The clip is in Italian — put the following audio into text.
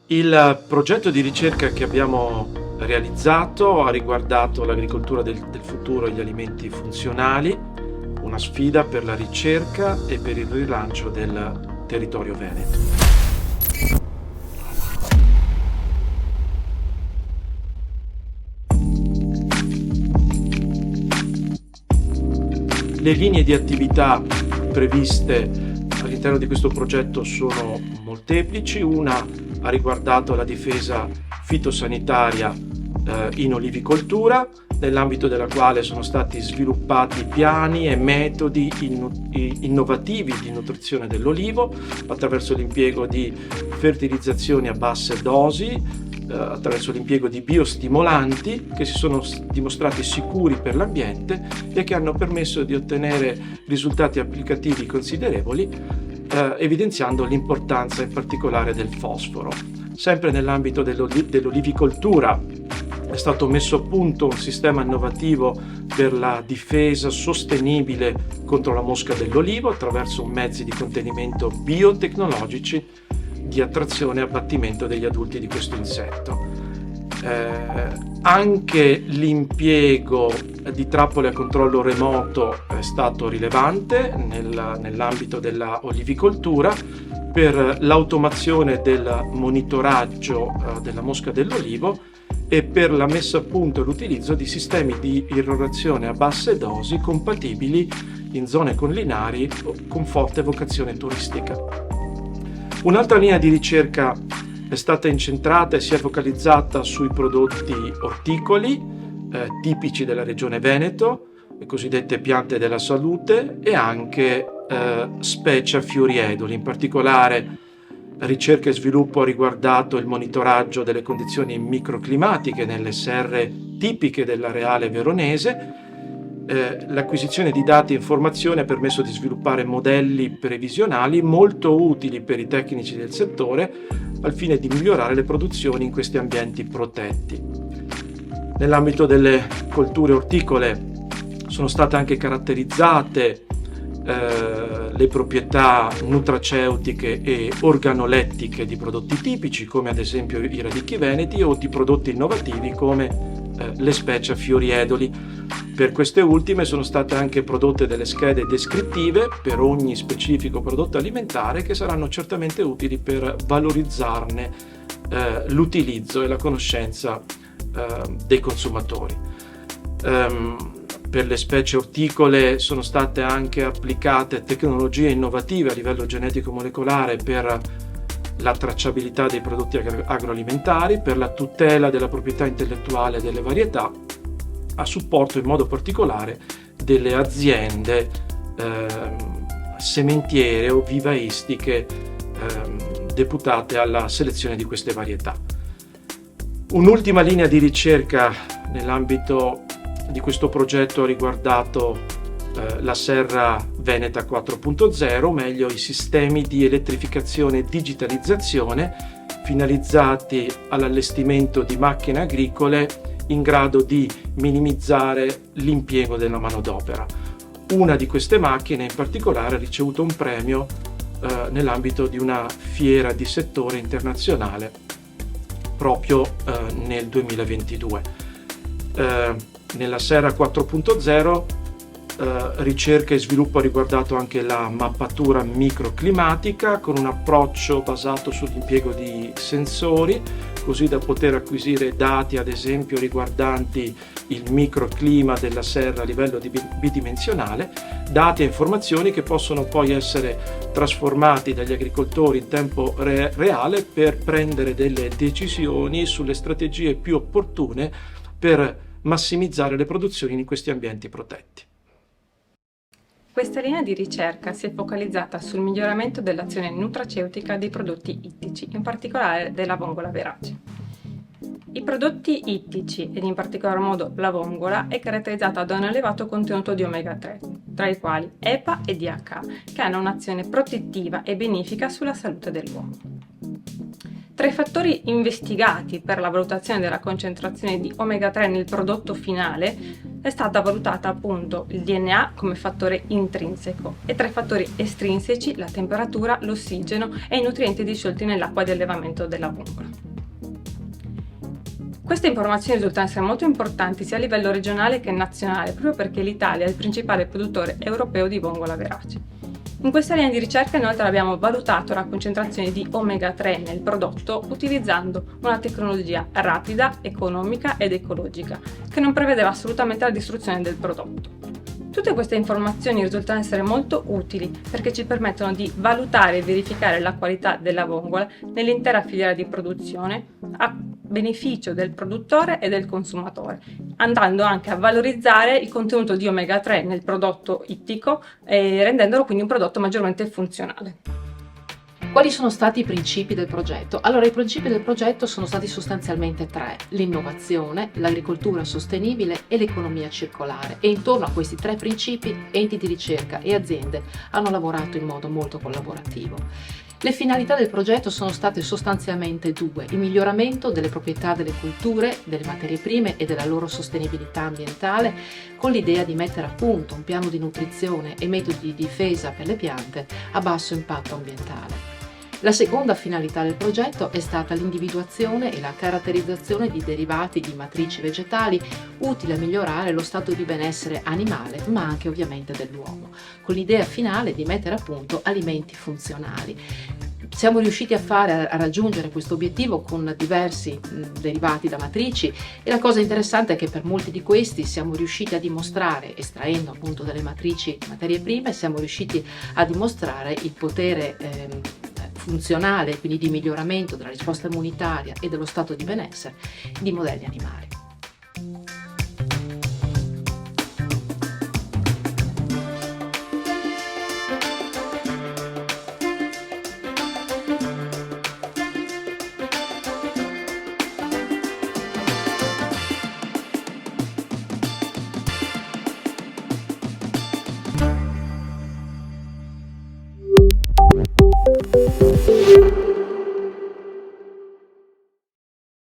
Il progetto di ricerca che abbiamo realizzato ha riguardato l'agricoltura del futuro e gli alimenti funzionali, una sfida per la ricerca e per il rilancio del territorio veneto. Le linee di attività previste all'interno di questo progetto sono molteplici. Una ha riguardato la difesa fitosanitaria in olivicoltura, nell'ambito della quale sono stati sviluppati piani e metodi innovativi di nutrizione dell'olivo attraverso l'impiego di fertilizzazioni a basse dosi, attraverso l'impiego di biostimolanti che si sono dimostrati sicuri per l'ambiente e che hanno permesso di ottenere risultati applicativi considerevoli, evidenziando l'importanza in particolare del fosforo. Sempre nell'ambito dell'olivicoltura è stato messo a punto un sistema innovativo per la difesa sostenibile contro la mosca dell'olivo attraverso mezzi di contenimento biotecnologici di attrazione e abbattimento degli adulti di questo insetto. Anche l'impiego di trappole a controllo remoto è stato rilevante nell'ambito della olivicoltura per l'automazione del monitoraggio della mosca dell'olivo e per la messa a punto e l'utilizzo di sistemi di irrorazione a basse dosi compatibili in zone collinari con forte vocazione turistica. Un'altra linea di ricerca è stata incentrata e si è focalizzata sui prodotti orticoli tipici della regione Veneto, le cosiddette piante della salute e anche specie a fiori eduli. In particolare ricerca e sviluppo ha riguardato il monitoraggio delle condizioni microclimatiche nelle serre tipiche dell'areale veronese. L'acquisizione di dati e informazioni ha permesso di sviluppare modelli previsionali molto utili per i tecnici del settore al fine di migliorare le produzioni in questi ambienti protetti. Nell'ambito delle colture orticole sono state anche caratterizzate le proprietà nutraceutiche e organolettiche di prodotti tipici come ad esempio i radicchi veneti o di prodotti innovativi come le specie a fiori edoli. Per queste ultime sono state anche prodotte delle schede descrittive per ogni specifico prodotto alimentare che saranno certamente utili per valorizzarne l'utilizzo e la conoscenza dei consumatori. Per le specie orticole sono state anche applicate tecnologie innovative a livello genetico-molecolare per la tracciabilità dei prodotti agroalimentari, per la tutela della proprietà intellettuale delle varietà, a supporto in modo particolare delle aziende sementiere o vivaistiche deputate alla selezione di queste varietà. Un'ultima linea di ricerca nell'ambito di questo progetto ha riguardato la serra veneta 4.0, o meglio i sistemi di elettrificazione e digitalizzazione finalizzati all'allestimento di macchine agricole in grado di minimizzare l'impiego della manodopera. Una di queste macchine in particolare ha ricevuto un premio nell'ambito di una fiera di settore internazionale proprio nel 2022. Nella serra 4.0 ricerca e sviluppo ha riguardato anche la mappatura microclimatica con un approccio basato sull'impiego di sensori, così da poter acquisire dati ad esempio riguardanti il microclima della serra a livello bidimensionale, dati e informazioni che possono poi essere trasformati dagli agricoltori in tempo reale per prendere delle decisioni sulle strategie più opportune per massimizzare le produzioni in questi ambienti protetti. Questa linea di ricerca si è focalizzata sul miglioramento dell'azione nutraceutica dei prodotti ittici, in particolare della vongola verace. I prodotti ittici, ed in particolar modo la vongola, è caratterizzata da un elevato contenuto di omega 3, tra i quali EPA e DHA, che hanno un'azione protettiva e benefica sulla salute dell'uomo. Tra i fattori investigati per la valutazione della concentrazione di omega 3 nel prodotto finale è stata valutata appunto il DNA come fattore intrinseco e tra i fattori estrinseci la temperatura, l'ossigeno e i nutrienti disciolti nell'acqua di allevamento della vongola. Queste informazioni risultano essere molto importanti sia a livello regionale che nazionale, proprio perché l'Italia è il principale produttore europeo di vongola verace. In questa linea di ricerca inoltre abbiamo valutato la concentrazione di omega 3 nel prodotto utilizzando una tecnologia rapida, economica ed ecologica, che non prevedeva assolutamente la distruzione del prodotto. Tutte queste informazioni risultano essere molto utili perché ci permettono di valutare e verificare la qualità della vongola nell'intera filiera di produzione a beneficio del produttore e del consumatore, andando anche a valorizzare il contenuto di omega 3 nel prodotto ittico e rendendolo quindi un prodotto maggiormente funzionale. Quali sono stati i principi del progetto? Allora, i principi del progetto sono stati sostanzialmente tre: l'innovazione, l'agricoltura sostenibile e l'economia circolare. E intorno a questi tre principi enti di ricerca e aziende hanno lavorato in modo molto collaborativo. Le finalità del progetto sono state sostanzialmente due: il miglioramento delle proprietà delle colture, delle materie prime e della loro sostenibilità ambientale, con l'idea di mettere a punto un piano di nutrizione e metodi di difesa per le piante a basso impatto ambientale. La seconda finalità del progetto è stata l'individuazione e la caratterizzazione di derivati di matrici vegetali utili a migliorare lo stato di benessere animale, ma anche ovviamente dell'uomo, con l'idea finale di mettere a punto alimenti funzionali. Siamo riusciti a raggiungere questo obiettivo con diversi derivati da matrici e la cosa interessante è che per molti di questi siamo riusciti a dimostrare, estraendo appunto dalle matrici materie prime, siamo riusciti a dimostrare il potere funzionale, quindi di miglioramento della risposta immunitaria e dello stato di benessere di modelli animali.